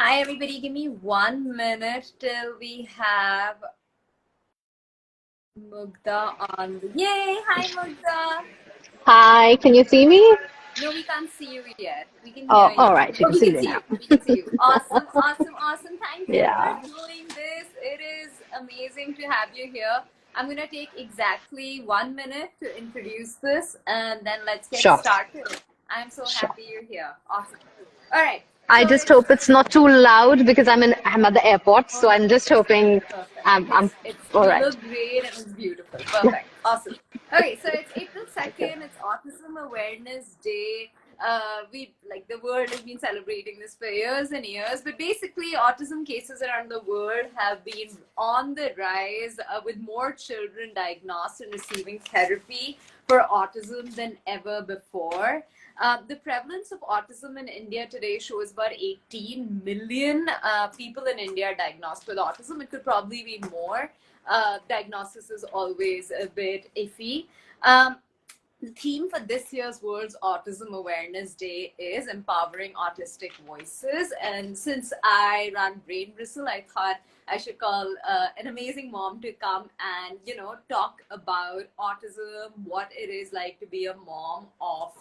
Hi, everybody. Give me 1 minute till we have Mugdha on the. Yay! Hi, Mugdha. Hi, can you see me? No, we can't see you yet. We can hear Oh, you. all right, you Oh, can we see can me see now. you. We can see you. Awesome, awesome, awesome. Thank you for Yeah, doing this. It is amazing to have you here. I'm going to take exactly 1 minute to introduce this and then let's get sure, started. I'm so sure. happy you're here. Awesome. All right. I So just it's hope it's not too loud because I'm at the airport, Oh so no, I'm just it's hoping perfect. I'm It's all you right. look great and it's beautiful. Perfect. Awesome. Okay, so it's April 2nd, it's Autism Awareness Day. We like the world has been celebrating this for years and years, but basically autism cases around the world have been on the rise with more children diagnosed and receiving therapy for autism than ever before. The prevalence of autism in India today shows about 18 million people in India are diagnosed with autism. It could probably be more. Diagnosis is always a bit iffy. Um, the theme for this year's World Autism Awareness Day is empowering autistic voices. And since I run Brain Bristle, I thought I should call an amazing mom to come and talk about autism, what it is like to be a mom of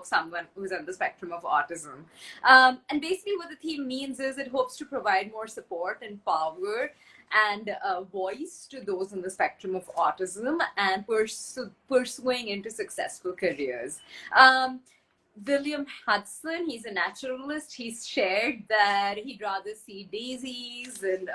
someone who's on the spectrum of autism. And basically, what the theme means is it hopes to provide more support and power and voice to those on the spectrum of autism and pursuing into successful careers. William Hudson, he's a naturalist. He's shared that he'd rather see daisies and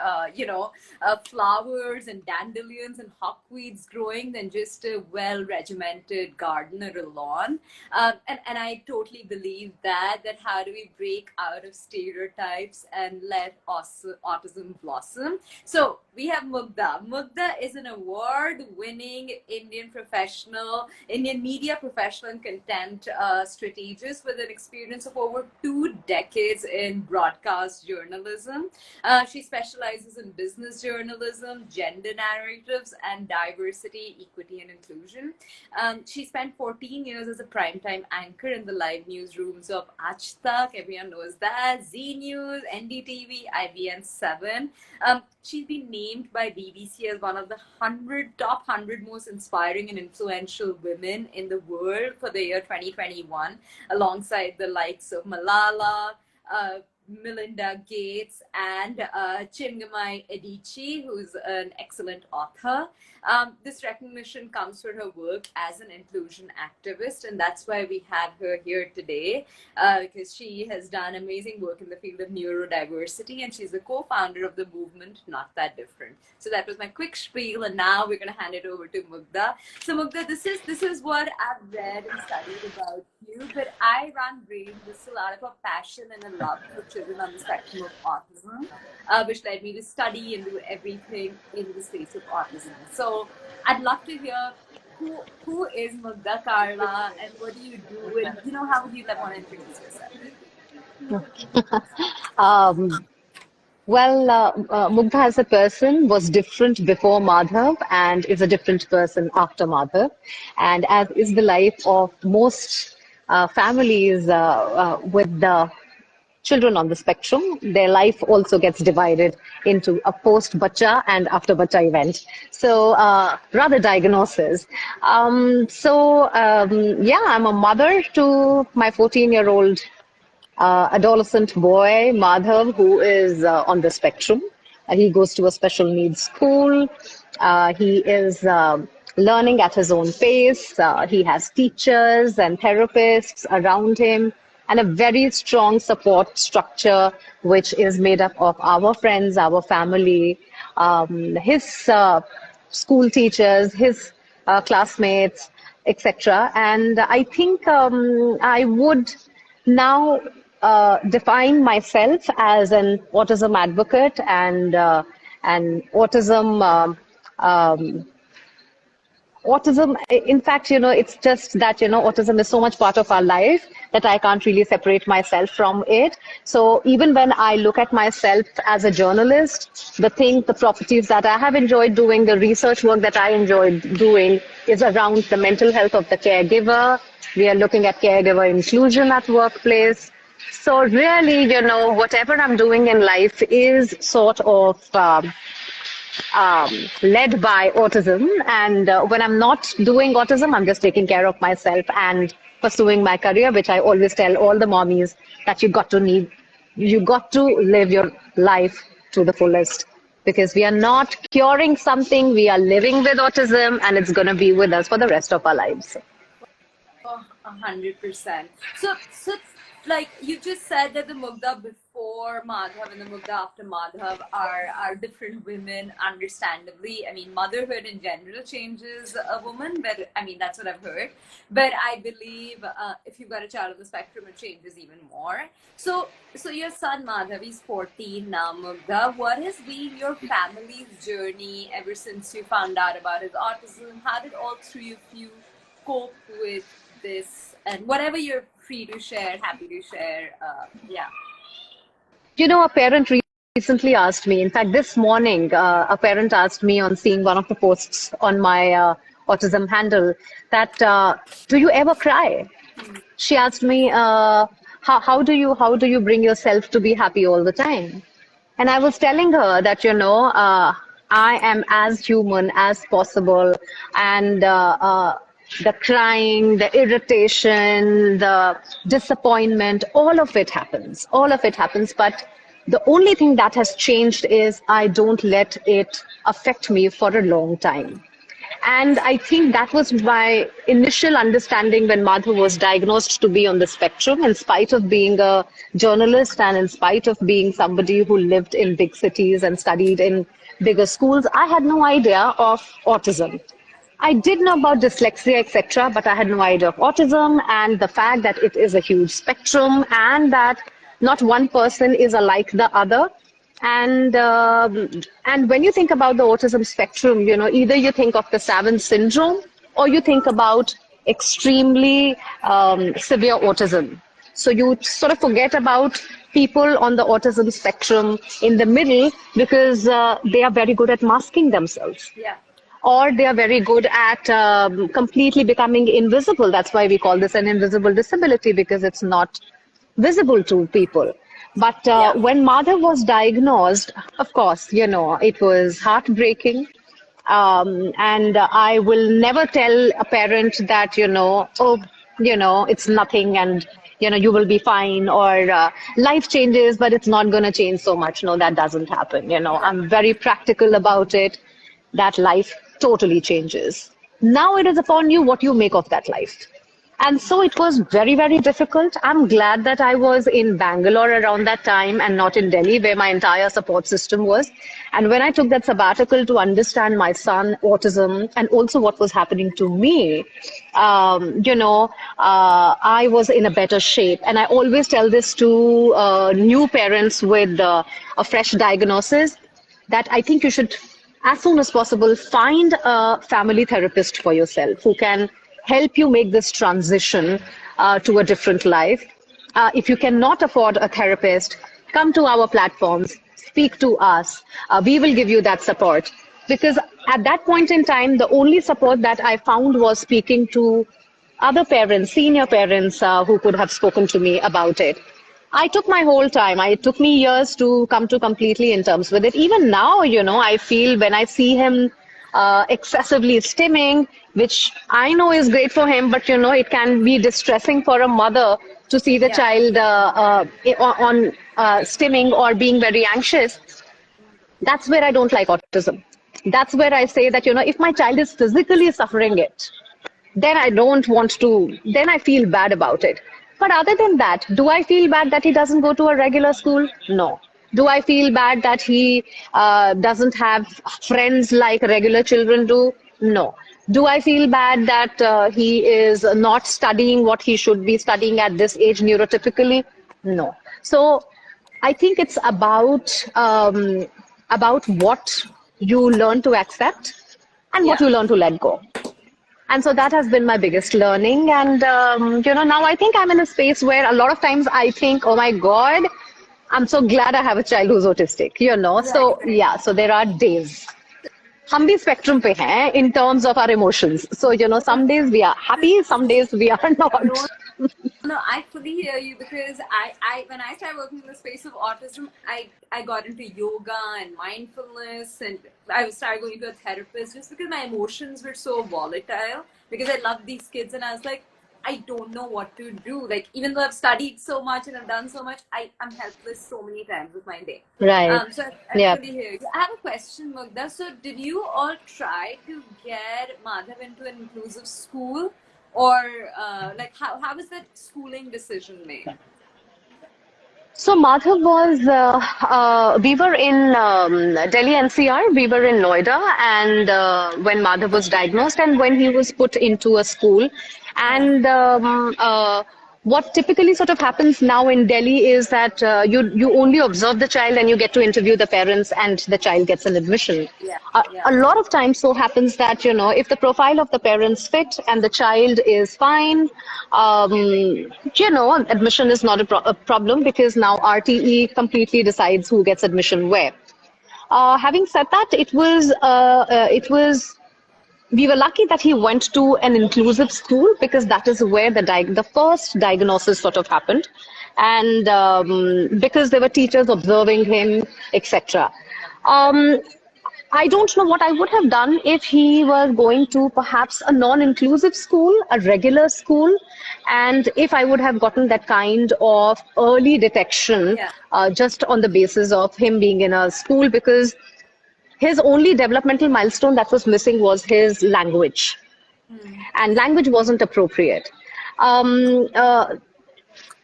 flowers and dandelions and hawkweeds growing than just a well-regimented garden or a lawn. And I totally believe that how do we break out of stereotypes and let autism blossom? So we have Mugdha. Mugdha is an award-winning Indian media professional and content strategist with an experience of over 2 decades in broadcast journalism. She specializes in business journalism, gender narratives, and diversity, equity, and inclusion. She spent 14 years as a primetime anchor in the live newsrooms of Aaj Tak, everyone knows that, Z News, NDTV, IBN7. She's been named by BBC as one of the top 100 most inspiring and influential women in the world for the year 2021, alongside the likes of Malala, uh, Melinda Gates, and Chingamai Adichie, who's an excellent author. This recognition comes for her work as an inclusion activist, and that's why we have her here today, because she has done amazing work in the field of neurodiversity, and she's a co-founder of the movement Not That Different. So that was my quick spiel, and now we're going to hand it over to Mugdha. So Mugdha, this is what I've read and studied about you, but I run Brain Whistle out of a passion and a love for children on the spectrum of autism, which led me to study and do everything in the space of autism. So I'd love to hear who is Mugdha Kalra and what do you do, and how would you want to introduce yourself? Um, Mugdha as a person was different before Madhav and is a different person after Madhav. And as is the life of most families with the children on the spectrum, their life also gets divided into a post-bacha and after-bacha event. So, rather diagnosis. Yeah, I'm a mother to my 14-year-old adolescent boy, Madhav, who is on the spectrum. He goes to a special needs school. He is learning at his own pace. He has teachers and therapists around him, and a very strong support structure, which is made up of our friends, our family, his school teachers, his classmates, etc. And I think I would now define myself as an autism advocate and an autism, in fact, it's just that, autism is so much part of our life that I can't really separate myself from it. So even when I look at myself as a journalist, the properties that I have enjoyed doing, the research work that I enjoyed doing is around the mental health of the caregiver. We are looking at caregiver inclusion at workplace. So really, whatever I'm doing in life is sort of led by autism. And when I'm not doing autism, I'm just taking care of myself and pursuing my career, which I always tell all the mommies that you got to live your life to the fullest because we are not curing something, we are living with autism and it's going to be with us for the rest of our lives. Oh, 100%. So like you just said that the Mugdha before Madhav and the Mugdha after Madhav are different women, understandably. I mean, motherhood in general changes a woman, but I mean, that's what I've heard. But I believe if you've got a child on the spectrum, it changes even more. So your son Madhav, he's 14 now, Mugdha. What has been your family's journey ever since you found out about his autism? How did all three of you cope with this, and whatever you're free to share, happy to share. Yeah. A parent recently asked me, in fact, this morning, a parent asked me on seeing one of the posts on my autism handle that, do you ever cry? She asked me, how do you bring yourself to be happy all the time? And I was telling her that, I am as human as possible. And the crying, the irritation, the disappointment, all of it happens. All of it happens. But the only thing that has changed is I don't let it affect me for a long time. And I think that was my initial understanding when Madhu was diagnosed to be on the spectrum, in spite of being a journalist and in spite of being somebody who lived in big cities and studied in bigger schools. I had no idea of autism. I did know about dyslexia, etc., but I had no idea of autism and the fact that it is a huge spectrum and that not one person is alike the other. And when you think about the autism spectrum, either you think of the Savant syndrome or you think about extremely severe autism. So you sort of forget about people on the autism spectrum in the middle because they are very good at masking themselves. Yeah. Or they are very good at completely becoming invisible. That's why we call this an invisible disability, because it's not visible to people. But Yeah. when Madhav was diagnosed, of course, it was heartbreaking. And I will never tell a parent that, oh, it's nothing and, you will be fine, or life changes, but it's not going to change so much. No, that doesn't happen. I'm very practical about it, that life totally changes. Now it is upon you what you make of that life. And so it was very, very difficult. I'm glad that I was in Bangalore around that time and not in Delhi, where my entire support system was. And when I took that sabbatical to understand my son, autism, and also what was happening to me, I was in a better shape. And I always tell this to new parents with a fresh diagnosis, that I think you should, as soon as possible, find a family therapist for yourself who can help you make this transition to a different life. If you cannot afford a therapist, come to our platforms, speak to us. We will give you that support. Because at that point in time, the only support that I found was speaking to other parents, senior parents who could have spoken to me about it. I took my whole time. It took me years to come to completely in terms with it. Even now, I feel when I see him excessively stimming, which I know is great for him, but it can be distressing for a mother to see the Yeah. child on stimming or being very anxious. That's where I don't like autism. That's where I say that, if my child is physically suffering it, then I don't want to, then I feel bad about it. But other than that, do I feel bad that he doesn't go to a regular school? No. Do I feel bad that he doesn't have friends like regular children do? No. Do I feel bad that he is not studying what he should be studying at this age neurotypically? No. So I think it's about what you learn to accept and what Yeah. you learn to let go. And so that has been my biggest learning. And, now I think I'm in a space where a lot of times I think, oh my God, I'm so glad I have a child who's autistic, Right. So, Right. yeah, so there are days. हम भी spectrum पे हैं in terms of our emotions. So, some days we are happy, some days we are not. No, I fully hear you because I when I started working in the space of autism, I got into yoga and mindfulness, and I started going to a therapist just because my emotions were so volatile. Because I love these kids, and I was like, I don't know what to do. Like, even though I've studied so much and I've done so much, I'm helpless so many times with my day. Right. So I Yeah. fully hear you. I have a question, Mugdha. So did you all try to get Madhav into an inclusive school? Or like how was that schooling decision made? So Madhav was, we were in Delhi NCR, we were in Noida, and when Madhav was diagnosed and when he was put into a school. Yeah, And what typically sort of happens now in Delhi is that you only observe the child and you get to interview the parents and the child gets an admission. yeah, A yeah, lot of times so happens that, if the profile of the parents fit and the child is fine, admission is not a problem because now RTE completely decides who gets admission where. Having said that, we were lucky that he went to an inclusive school because that is where the first diagnosis sort of happened, and because there were teachers observing him, etc. Um, I don't know what I would have done if he were going to perhaps a non-inclusive school, a regular school, and if I would have gotten that kind of early detection yeah. just on the basis of him being in a school, because his only developmental milestone that was missing was his language, Hmm. and language wasn't appropriate. Um, uh,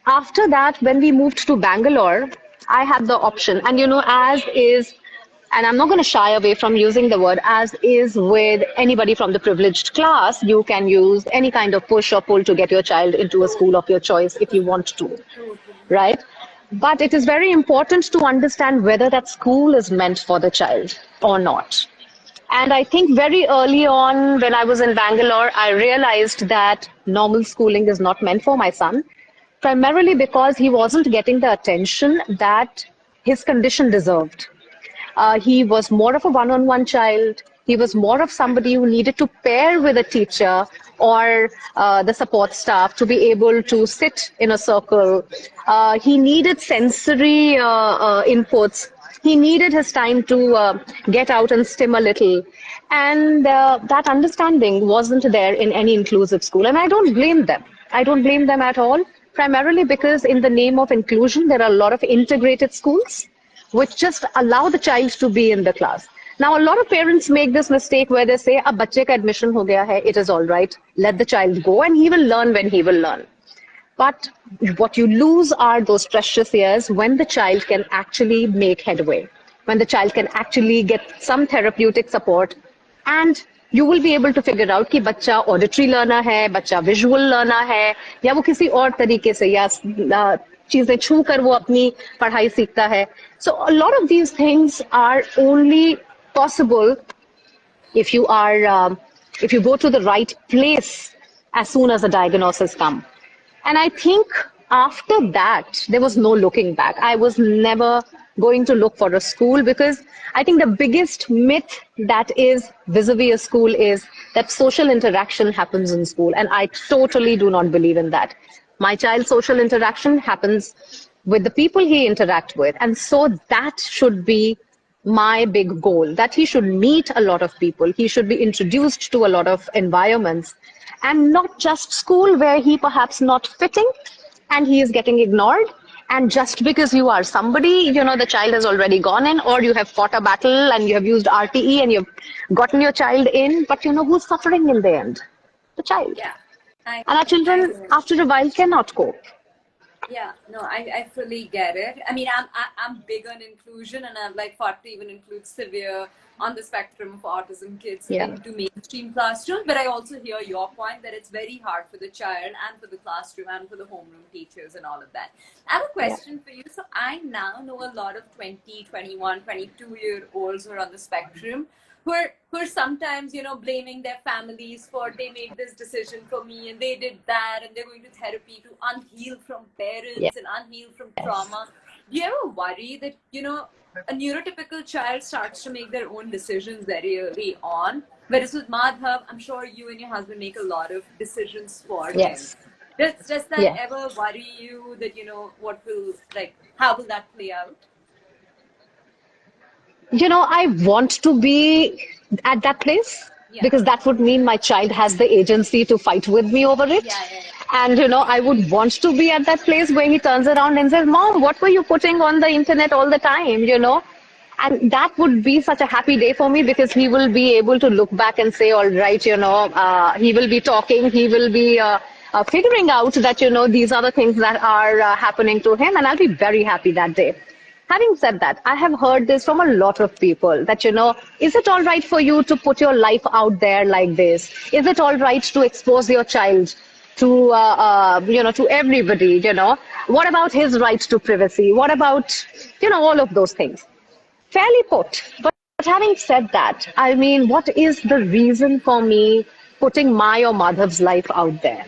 After that, when we moved to Bangalore, I had the option. And as is, and I'm not going to shy away from using the word, as is with anybody from the privileged class, you can use any kind of push or pull to get your child into a school of your choice if you want to, Totally. right? But it is very important to understand whether that school is meant for the child or not. And I think very early on, when I was in Bangalore, I realized that normal schooling is not meant for my son, primarily because he wasn't getting the attention that his condition deserved. He was more of a one on one child. He was more of somebody who needed to pair with a teacher or the support staff to be able to sit in a circle. He needed sensory inputs. He needed his time to get out and stim a little. And that understanding wasn't there in any inclusive school. And I don't blame them. I don't blame them at all, primarily because in the name of inclusion, there are a lot of integrated schools which just allow the child to be in the class. Now, a lot of parents make this mistake where they say, "Ab bacche ka admission ho gaya hai, it is all right. Let the child go and he will learn when he will learn." But what you lose are those precious years when the child can actually make headway, when the child can actually get some therapeutic support, and you will be able to figure out कि बच्चा auditory learner है, बच्चा visual learner है, या वो किसी और तरीके से या चीजें छू कर वो अपनी पढ़ाई सीखता है. So a lot of these things are only possible if you go to the right place as soon as the diagnosis come. And I think after that, there was no looking back. I was never going to look for a school because I think the biggest myth that is vis-a-vis a school is that social interaction happens in school. And I totally do not believe in that. My child's social interaction happens with the people he interacts with. And so that should be my big goal, that he should meet a lot of people. He should be introduced to a lot of environments and not just school where he perhaps not fitting and he is getting ignored. And just because you are somebody, the child has already gone in, or you have fought a battle and you have used RTE and you've gotten your child in, but who's suffering in the end? The child. Yeah, I And our I children, hear. after a while, cannot cope. Yeah, no, I fully get it. I mean, I'm big on inclusion, and I've like fought to even include severe on the spectrum of autism kids Yeah. into mainstream classrooms. But I also hear your point that it's very hard for the child and for the classroom and for the homeroom teachers and all of that. I have a Yeah. question for you. So I now know a lot of 20, 21, 22-year olds who are on the spectrum who are sometimes blaming their families for they made this decision for me and they did that, and they're going to therapy to unheal from Yeah. parents and unheal from Yes. trauma. Do you ever worry that a neurotypical child starts to make their own decisions very early on, whereas with Madhav, I'm sure you and your husband make a lot of decisions for him? Yes. Does that Yeah. ever worry you that, what will, like, how will that play out? I want to be at that place Yeah. because that would mean my child has the agency to fight with me over it. Yeah, yeah, yeah. And, I would want to be at that place where he turns around and says, Mom, what were you putting on the internet all the time? And that would be such a happy day for me because he will be able to look back and say, all right, he will be talking, he will be figuring out that, these are the things that are happening to him. And I'll be very happy that day. Having said that, I have heard this from a lot of people that, is it all right for you to put your life out there like this? Is it all right to expose your child to everybody? What about his right to privacy? What about, all of those things? Fairly put. But having said that, I mean, what is the reason for me putting my or Madhav's life out there?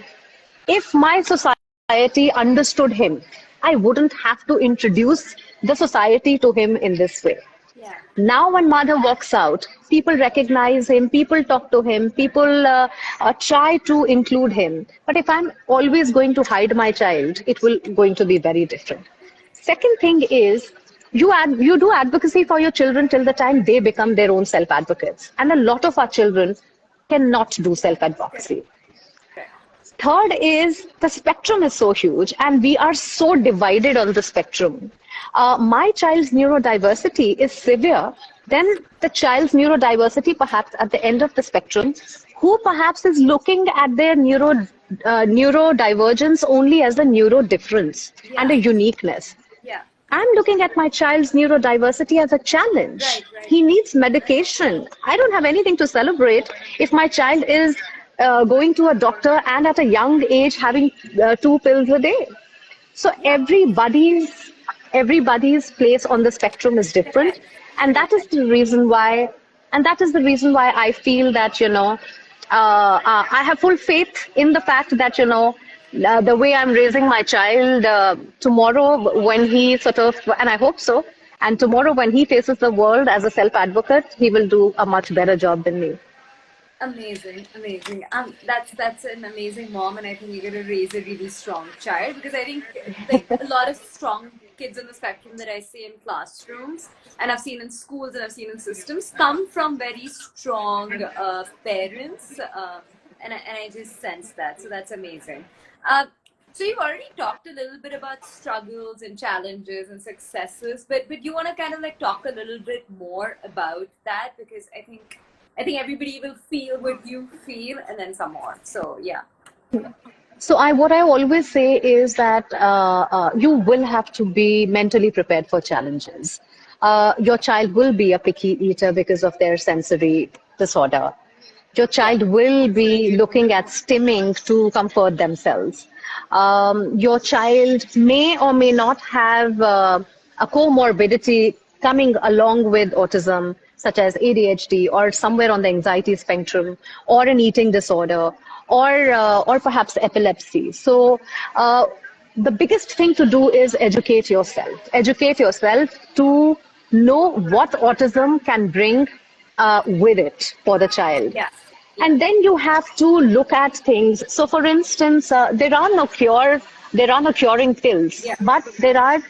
If my society understood him, I wouldn't have to introduce the society to him in this way. Yeah. Now, when Madhav walks out, people recognize him, people talk to him, people try to include him. But if I'm always going to hide my child, it will going to be very different. Second thing is, you do advocacy for your children till the time they become their own self advocates, and a lot of our children cannot do self advocacy. Correct. Third is the spectrum is so huge and we are so divided on the spectrum. My child's neurodiversity is severe, then the child's neurodiversity perhaps at the end of the spectrum, who perhaps is looking at their neurodivergence only as a neuro difference and Yeah. a uniqueness. Yeah. I'm looking at my child's neurodiversity as a challenge. Right, right. He needs medication. I don't have anything to celebrate if my child is going to a doctor and at a young age having 2 pills a day. So Yeah. everybody's place on the spectrum is different, Correct. and that is Correct. the reason why, I feel that I have full faith in the fact that the way I'm raising my child tomorrow when he sort of, and I hope so, and tomorrow when he faces the world as a self advocate, he will do a much better job than me. Amazing, amazing. That's an amazing mom, and I think you're gonna raise a really strong child, because I think, like, a lot of strong kids on the spectrum that I see in classrooms, and I've seen in schools and I've seen in systems, come from very strong parents, and I just sense that. So that's amazing. Uh, so you've already talked a little bit about struggles and challenges and successes, but you want to kind of like talk a little bit more about that, because I think everybody will feel what you feel, and then some more. So yeah. So what I always say is that you will have to be mentally prepared for challenges. Your child will be a picky eater because of their sensory disorder. Your Yeah. child will be looking at stimming to comfort themselves. Your child may or may not have a comorbidity coming along with autism, such as ADHD or somewhere on the anxiety spectrum, or an eating disorder, or perhaps epilepsy. So the biggest thing to do is educate yourself. Educate yourself to know what autism can bring with it for the child. Yeah. Yeah. And then you have to look at things. So, for instance, there are no curing pills, Yeah. but there are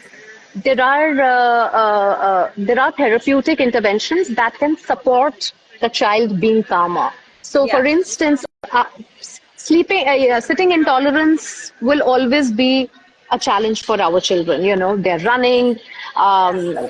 therapeutic interventions that can support the child being calmer. So, Yeah. for instance, sitting intolerance will always be a challenge for our children. They're running, Yeah.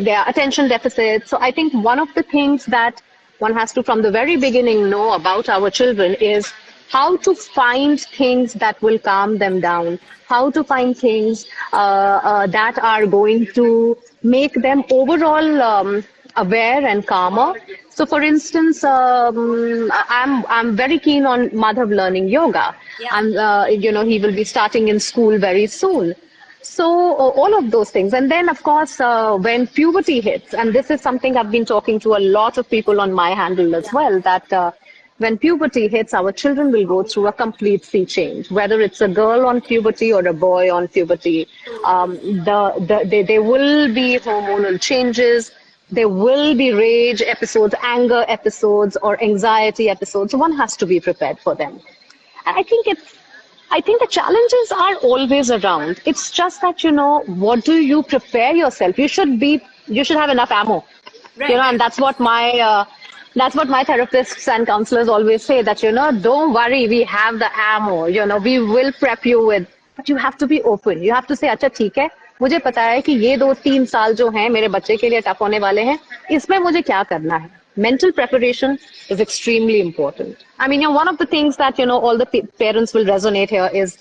their attention deficit. So I think one of the things that one has to, from the very beginning, know about our children is how to find things that will calm them down, how to find things that are going to make them overall aware and calmer. So, for instance, I'm very keen on Madhav learning yoga, Yeah. and he will be starting in school very soon. So all of those things, and then of course when puberty hits, and this is something I've been talking to a lot of people on my handle as Yeah. well, that when puberty hits, our children will go through a complete sea change, whether it's a girl on puberty or a boy on puberty. Totally. There will be hormonal changes. There will be rage episodes, anger episodes, or anxiety episodes. So one has to be prepared for them. And I think I think the challenges are always around. It's just that, what do you prepare yourself? You should have enough ammo, Right, and right. that's what my therapists and counselors always say that, don't worry, we have the ammo, we will prep you with, but you have to be open. You have to say, अच्छा ठीक है, मुझे पता है कि ये 2-3 साल जो हैं मेरे बच्चे के लिए टफ होने वाले हैं, इसमें मुझे क्या करना है. Mental preparation is extremely important. I mean, one of the things that, all the parents will resonate here is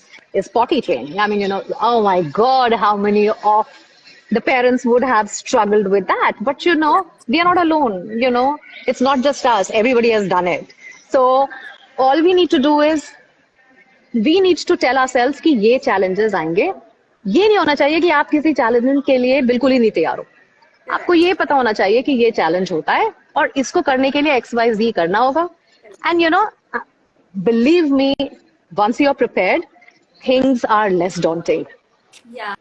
potty training. I mean, oh my God, how many of the parents would have struggled with that. But, we are not alone. It's not just us. Everybody has done it. So all we need to do is we need to tell ourselves कि ये challenges आएंगे. ये नहीं होना चाहिए कि आप किसी challenge के लिए बिल्कुल ही नहीं तैयार हो. आपको Correct. ये पता होना चाहिए कि ये चैलेंज होता है और इसको करने के लिए XYZ करना होगा. And believe me, once you're prepared, things are less daunting. Yeah.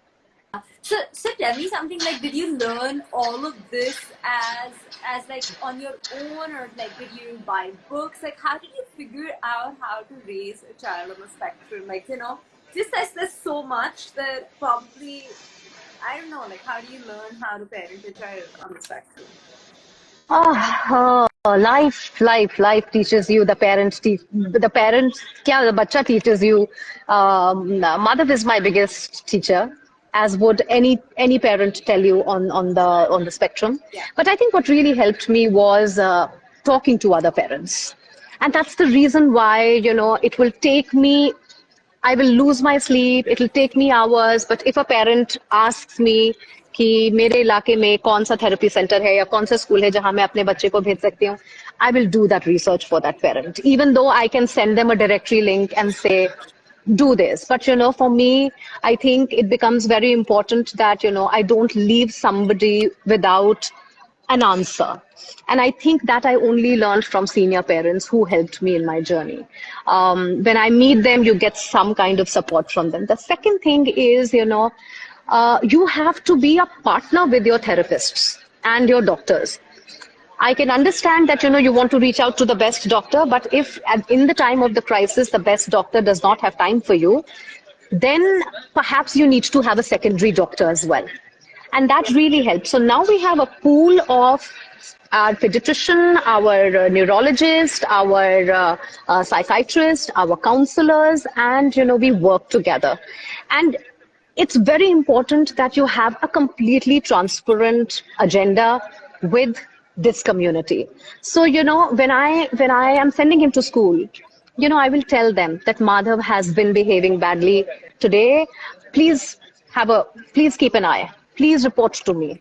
So tell me something, like, did you learn all of this as like on your own, or like did you buy books? Like, how did you figure out how to raise a child on the spectrum? Like, just there's so much that probably, I don't know, like, how do you learn how to parent a child on the spectrum? Life teaches you. The bachcha teaches you. Madhav is my biggest teacher, as would any parent tell you on the spectrum. Yeah. But I think what really helped me was talking to other parents, and that's the reason why it will take me. I will lose my sleep. It'll take me hours. But if a parent asks me कि मेरे इलाके में कौन सा therapy centre है या कौन सा स्कूल है जहां मैं अपने बच्चे को भेज सकती हूँ, I will do that research for that parent. Even though I can send them a directory link and say, do this. But for me, I think it becomes very important that, I don't leave somebody without an answer. And I think that I only learned from senior parents who helped me in my journey. When I meet them, you get some kind of support from them. The second thing is, you have to be a partner with your therapists and your doctors. I can understand that you want to reach out to the best doctor, but if in the time of the crisis the best doctor does not have time for you, then perhaps you need to have a secondary doctor as well. And that really helps. So now we have a pool of our pediatrician, our neurologist, our psychiatrist, our counselors, and we work together. And it's very important that you have a completely transparent agenda with this community. So when I am sending him to school, I will tell them that Madhav has been behaving badly today. Please please keep an eye. Please report to me.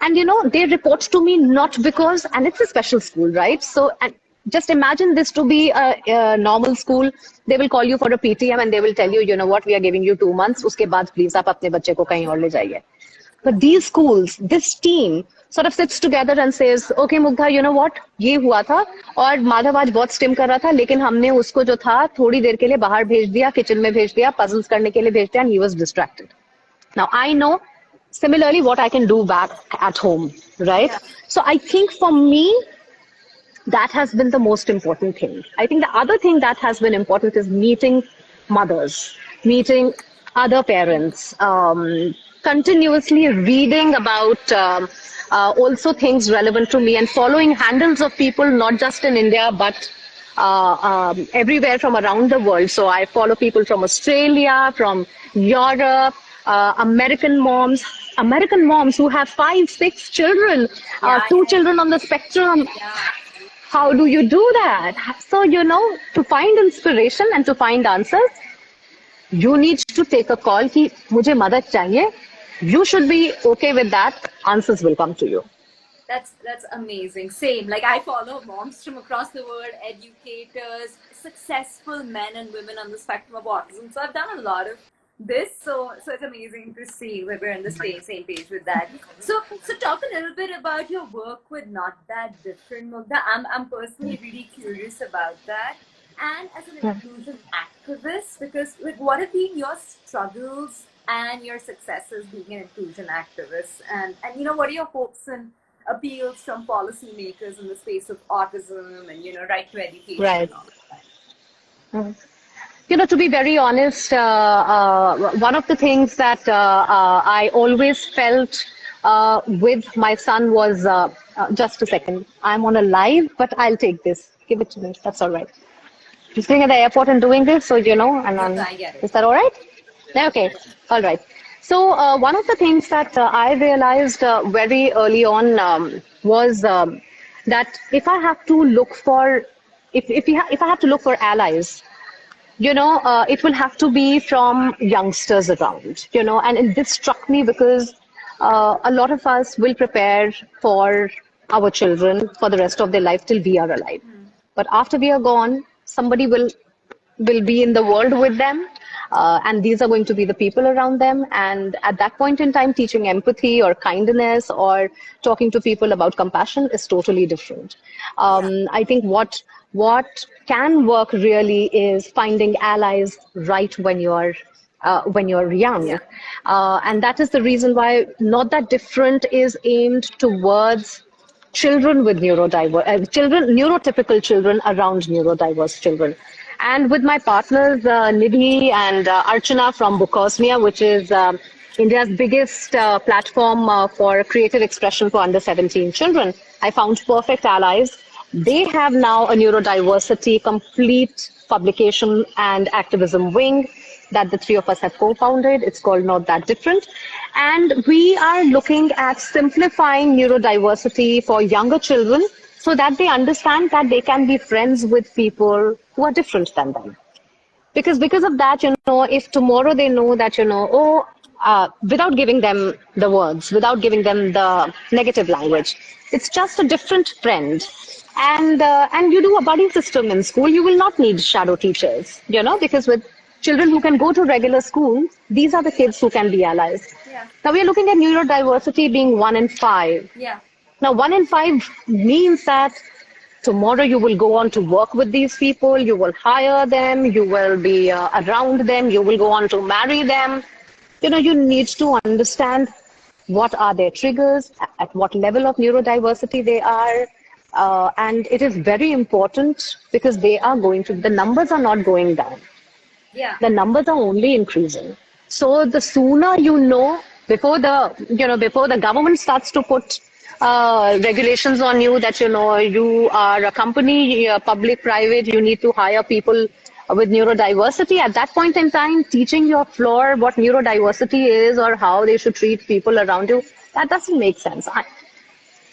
And they report to me not because, and it's a special school, right? So, and just imagine this to be a normal school. They will call you for a PTM and they will tell you, you know what, we are giving you 2 months. Uske baad, please, aap apne bacche ko kahin aur le jaiye. But these schools, this team sort of sits together and says, okay, Mugdha, you know what, ये हुआ था और माधव आज बहुत steam कर रहा था, लेकिन हमने उसको जो था थोड़ी देर के लिए बाहर भेज दिया, किचन में भेज दिया, पजल्स करने के लिए भेज दिया, and he was distracted. Now I know similarly what I can do back at home, right? Yeah. So I think for me, that has been the most important thing. I think the other thing that has been important is meeting mothers, meeting other parents, continuously reading about also things relevant to me and following handles of people, not just in India, but everywhere from around the world. So I follow people from Australia, from Europe, American moms who have 5, 6 children, Yeah, two yeah, children on the spectrum. yeah. How do you do that? So, to find inspiration and to find answers, you need to take a call कि मुझे मदद चाहिए. You should be okay with that. Answers will come to you. That's amazing. Same. Like, I follow moms from across the world, educators, successful men and women on the spectrum of autism. So I've done a lot of this. So it's amazing to see that we're on the same page with that. So talk a little bit about your work with Not That Different, Mugdha. I'm personally really curious about that. And as an inclusion activist, because like, what have been your struggles and your successes being an inclusion activist? And what are your hopes and appeals from policymakers in the space of autism and right to education Right. and all of that? To be very honest, one of the things that I always felt with my son was just a second. I'm on a live, but I'll take this. Give it to me. That's all right. I'm sitting at the airport and doing this, so and No, on. I get Is it. that all right? Yeah, Yeah. okay, all right. So one of the things that I realized very early on was that if I have to look for, if I have to look for allies, it will have to be from youngsters around, and this struck me because a lot of us will prepare for our children for the rest of their life till we are alive. Hmm. But after we are gone, somebody will be in the world with them, and these are going to be the people around them. And at that point in time, teaching empathy or kindness or talking to people about compassion is totally different. Yeah. I think what can work really is finding allies right when you're young, Yeah. and that is the reason why Not That Different is aimed towards children with neurotypical children around neurodiverse children. And with my partners, Nidhi and Archana from Bukosmia, which is India's biggest platform for creative expression for under 17 children, I found perfect allies. They have now a neurodiversity complete publication and activism wing that the three of us have co-founded. It's called Not That Different. And we are looking at simplifying neurodiversity for younger children so that they understand that they can be friends with people who are different than them. Because of that, if tomorrow they know that, without giving them the words, without giving them the negative Yeah. language, it's just a different friend. And you do a buddy system in school, you will not need shadow teachers, because with children who can go to regular school, these are the kids who can be allies. Yeah. Now we are looking at neurodiversity being 1 in 5. Yeah. Now, 1 in 5 means that tomorrow you will go on to work with these people, you will hire them, you will be around them, you will go on to marry them. You need to understand what are their triggers, at what level of neurodiversity they are. And it is very important because the numbers are not going down, Yeah. the numbers are only increasing. So the sooner before the government starts to put regulations on you that you are a company, public, private, you need to hire people with neurodiversity. At that point in time, teaching your floor what neurodiversity is or how they should treat people around you, that doesn't make sense.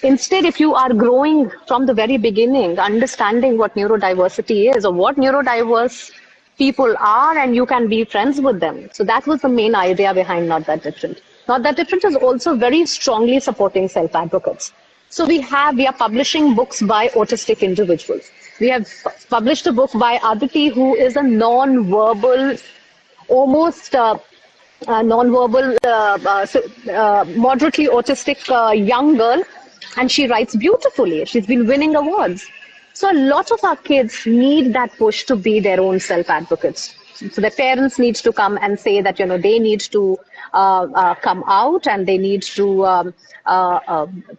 Instead, if you are growing from the very beginning, understanding what neurodiversity is or what neurodiverse people are, and you can be friends with them. So that was the main idea behind Not That Different. Not That Different is also very strongly supporting self-advocates. So we are publishing books by autistic individuals. We have published a book by Aditi, who is a non-verbal, almost non-verbal, moderately autistic young girl, and she writes beautifully. She's been winning awards. So a lot of our kids need that push to be their own self-advocates. So their parents need to come and say that they need to come out and they need to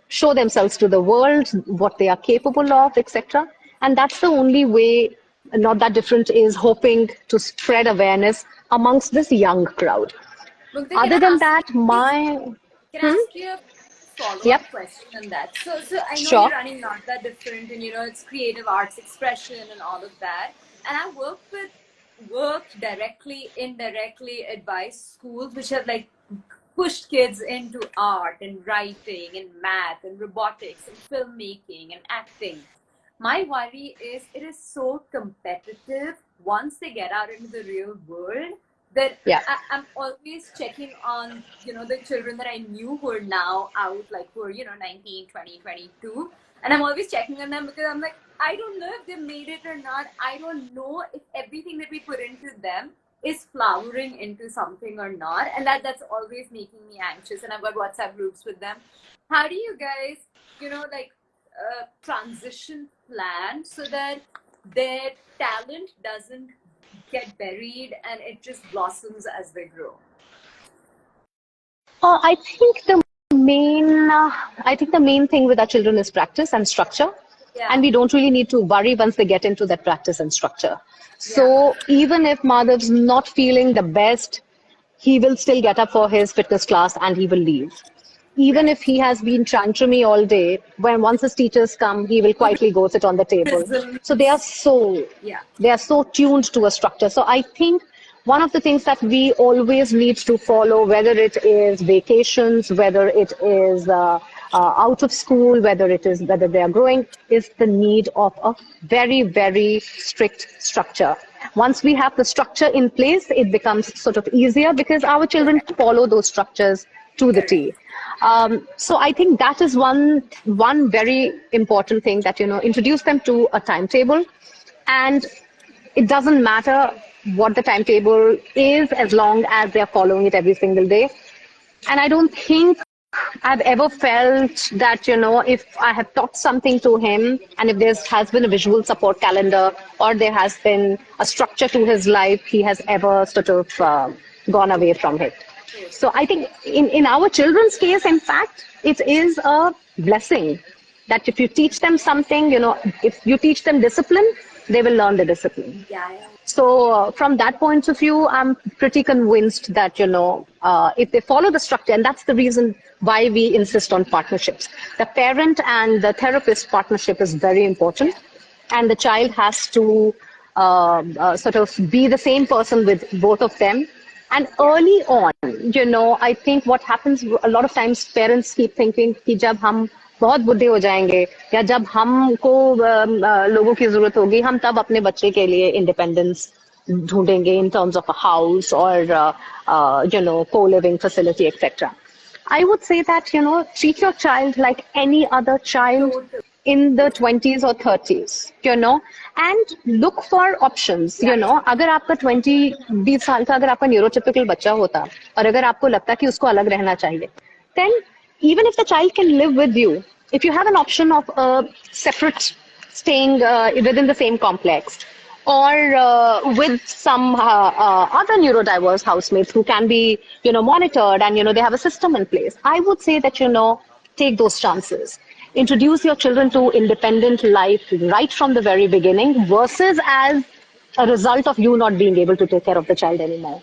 show themselves to the world, what they are capable of, etc. And that's the only way Not That Different is hoping to spread awareness amongst this young crowd. Mugdha, Other than that, my can I ask you a yep, follow-up question on that? So I know you're sure. running Not That Different, and it's creative arts expression and all of that. And I worked directly, indirectly, advise schools which have like pushed kids into art and writing and math and robotics and filmmaking and acting. My worry is it is so competitive once they get out into the real world that Yeah. I'm always checking on, the children that I knew who are now out, like who are, 19, 20, 22. And I'm always checking on them because I'm like, I don't know if they made it or not. I don't know if everything that we put into them is flowering into something or not. And that's always making me anxious. And I've got WhatsApp groups with them. How do you guys, like transition plan so that their talent doesn't get buried and it just blossoms as they grow? I think the main thing with our children is practice and structure. And Yeah. we don't really need to worry once they get into that practice and structure. Yeah. So even if Madhav's not feeling the best, he will still get up for his fitness class and he will leave. Even if Right. he has been tantrumy all day, when once his teachers come, he will quietly go sit on the table. So Prisms. Yeah. they are so tuned to a structure. So I think one of the things that we always need to follow, whether it is vacations, whether it is out of school, whether they are growing, is the need of a very, very strict structure. Once we have the structure in place, it becomes sort of easier because our children Correct. follow those structures to the Correct. T. So I think that is one very important thing, that introduce them to a timetable, and it doesn't matter what the timetable is as long as they're following it every single day. And I don't think I've ever felt that, if I have taught something to him and if there has been a visual support calendar or there has been a structure to his life, he has ever sort of gone away from it. So Totally. I think in our children's case, in fact, it is a blessing that if you teach them something, if you teach them discipline, they will learn the discipline. Yeah. Yeah. So from that point of view, I'm pretty convinced that if they follow the structure, and that's the reason why we insist on partnerships. The parent and the therapist partnership is very important, Yeah. and the child has to sort of be the same person with both of them. And Yeah. early on, I think what happens a lot of times, parents keep thinking कि जब हम बहुत बुढ़े हो जाएंगे या जब हमको लोगों की जरूरत होगी, हम तब अपने बच्चे के लिए इंडिपेंडेंस ढूंढेंगे in terms of a house or co-living facility, etc. I would say that treat your child like any other child Totally. in the 20s or 30s, and look for options. Yeah. अगर आपका 20 साल का अगर आपका neurotypical बच्चा होता और अगर आपको लगता कि उसको अलग रहना चाहिए, then even if the child can live with you, if you have an option of a separate staying within the same complex, or with some other neurodiverse housemates who can be monitored, and they have a system in place, I would say that take those chances. Introduce your children to independent life right from the very beginning, versus as a result of you not being able to take care of the child anymore.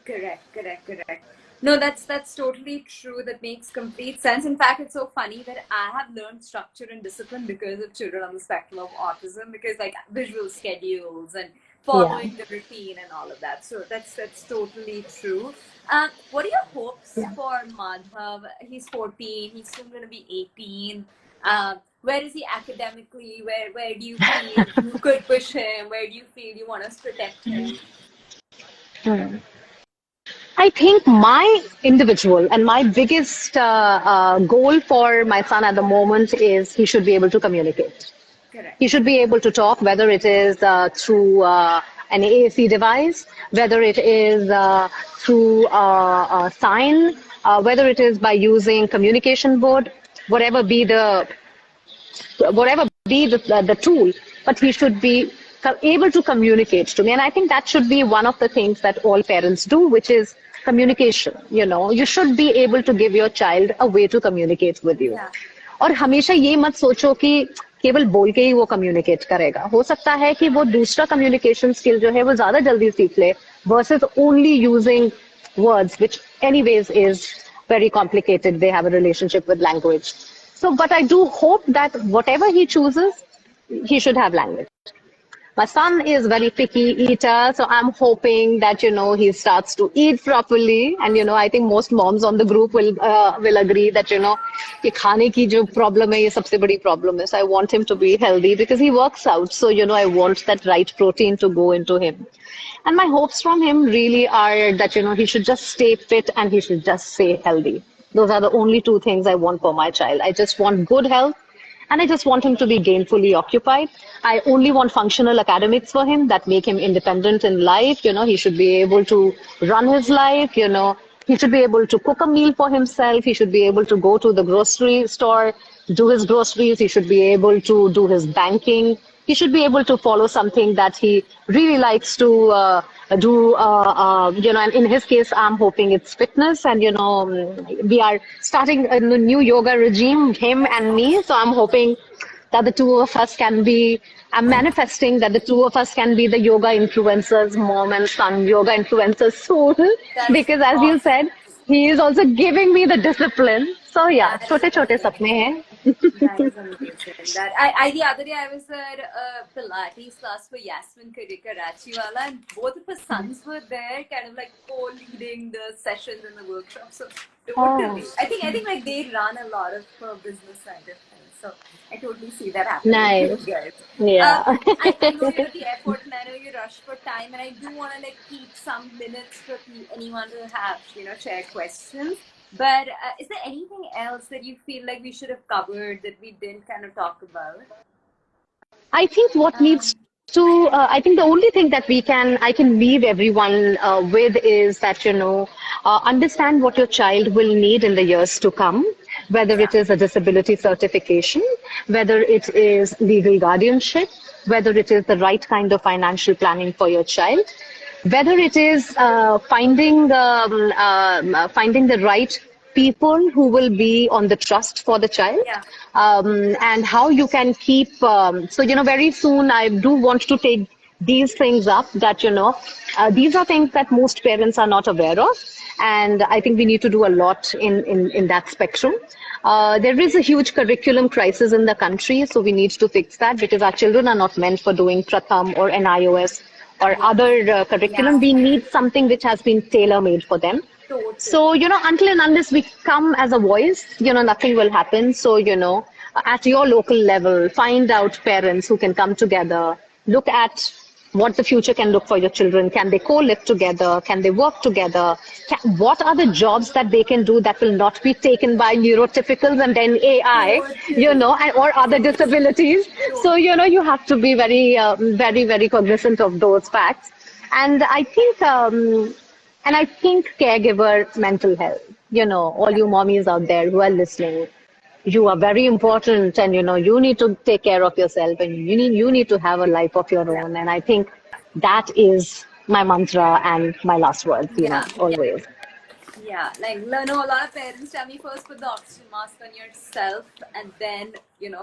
Correct, correct, correct. No, that's totally true. That makes complete sense. In fact, it's so funny that I have learned structure and discipline because of children on the spectrum of autism, because like visual schedules and Yeah. following the routine and all of that. So that's totally true. What are your hopes Yeah. for Madhav? He's 14. He's soon going to be 18. Where is he academically? Where do you feel you could push him? Where do you feel you want us to protect him? I think my individual and my biggest goal for my son at the moment is he should be able to communicate. He Correct. should be able to talk, whether it is through an AAC device, whether it is through a sign, whether it is by using communication board, whatever be the the tool, but he should be able to communicate to me. And I think that should be one of the things that all parents do, which is communication. You should be able to give your child a way to communicate with you. Yeah. और हमेशा ये मत सोचो कि केवल बोल के ही वो कम्युनिकेट करेगा. हो सकता है कि वो दूसरा कम्युनिकेशन स्किल जो है वो ज्यादा जल्दी सीख ले, versus only using words, which anyways is very complicated. They have a relationship with language. So, but I do hope that whatever he chooses, he should have language. My son is very picky eater, so I'm hoping that he starts to eat properly. And I think most moms on the group will agree that ये खाने की जो problem है, ये सबसे बड़ी problem is. I want him to be healthy because he works out, so I want that right protein to go into him. And my hopes from him really are that he should just stay fit and he should just stay healthy. Those are the only two things I want for my child. I just want good health, and I just want him to be gainfully occupied. I only want functional academics for him that make him independent in life. He should be able to run his life. He should be able to cook a meal for himself. He should be able to go to the grocery store, do his groceries. He should be able to do his banking. He should be able to follow something that he really likes to do. And in his case, I'm hoping it's fitness. And, we are starting a new yoga regime, him and me. So I'm hoping that the two of us can be, I'm manifesting that the two of us can be the yoga influencers, mom and son yoga influencers soon. That's Because as you awesome. said, he is also giving me the discipline. So yeah, That is छोटे छोटे amazing. सपने हैं. That is amazing. That I the other day I was at a Pilates class for Yasmin Karachi wala, and both of her sons were there, kind of like co-leading the sessions and the workshops. So Oh, totally, I think like they run a lot of business side of things. So I totally see that happening with you nice. guys. Yeah. I know you're at the airport and I know you rush for time, and I do want to like keep some minutes for anyone to have share questions. But is there anything else that you feel like we should have covered that we didn't kind of talk about? I think what needs Um, to, I think the only thing that I can leave everyone with is that, understand what your child will need in the years to come, whether yeah, it is a disability certification, whether it is legal guardianship, whether it is the right kind of financial planning for your child, whether it is finding the right people who will be on the trust for the child, yeah, and how you can keep so very soon I do want to take these things up, that these are things that most parents are not aware of, and I think we need to do a lot in that spectrum. There is a huge curriculum crisis in the country, so we need to fix that, because our children are not meant for doing Pratham or NIOS or yeah, other curriculum. yeah, We need something which has been tailor made for them. totally. So, until and unless we come as a voice, nothing will happen. So, at your local level, find out parents who can come together, look at what the future can look for your children. Can they co-live together? Can they work together? What are the jobs that they can do that will not be taken by neurotypicals and then AI, Totally, or other totally, disabilities? So, totally. you have to be very, very cognizant of those facts. And I think caregiver mental health, all Yeah, you mommies out there who are listening, you are very important, and you need to take care of yourself, and you need to have a life of your yeah, own. And I think that is my mantra and my last words, yeah, yeah. always. Yeah, like no, a lot of parents tell me first put the oxygen mask on yourself, and then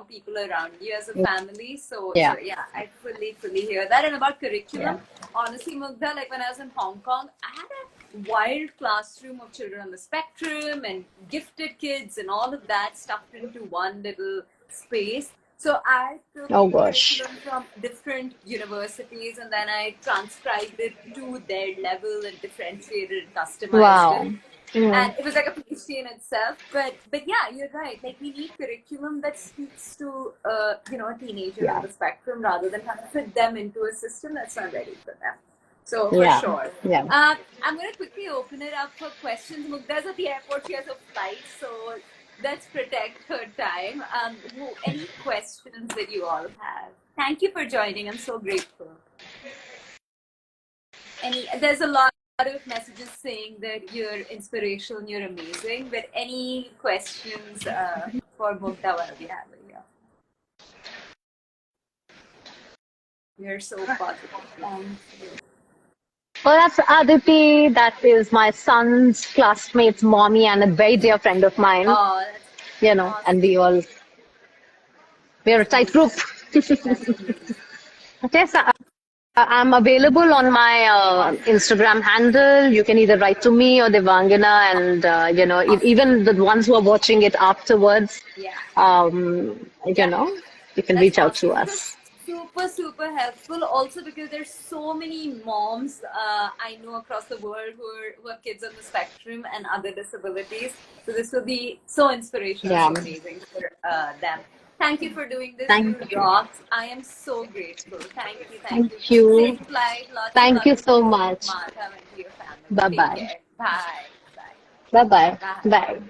people around you as a family. So Yeah. yeah, I fully hear that. And about Yeah. curriculum, honestly, Mugdha, like when I was in Hong Kong, I had a wild classroom of children on the spectrum and gifted kids and all of that stuffed into one little space. So I took Oh gosh. curriculum from different universities, and then I transcribed it to their level and differentiated and customized it. Wow. Yeah. And it was like a PhD in itself. But yeah, you're right. Like we need curriculum that speaks to a teenager on Yeah. the spectrum rather than kind of fit them into a system that's not ready for them. So for Yeah. sure. Yeah. I'm going to quickly open it up for questions. Mugda's at the airport. She has a flight. So let's protect her time. Any questions that you all have? Thank you for joining. I'm so grateful. There's a lot of messages saying that you're inspirational and you're amazing. But any questions for Mugdha while we have her here? You're so positive. Thank you. Well, that's Aditi. That is my son's classmate's mommy and a very dear friend of mine, Oh, that's and awesome. we're a That's tight amazing. group. That's amazing. Okay, so I'm available on my Awesome. Instagram handle. You can either write to me or Devangana, and Awesome. even the ones who are watching it afterwards, Yeah. you Yeah. know, you can That's reach out to awesome. This is us. super helpful. Also because there's so many moms I know across the world who have kids on the spectrum and other disabilities. So this will be so inspirational, Yeah, so amazing for them. Thank you for doing this. You thank you, rocked. I am so grateful. Thank you. Thank you. thank you, Safe flight. Lots of thank love you to so you, much. Madhav, and to your family. Bye Take bye, care. Bye. Bye. bye bye, Bye. bye.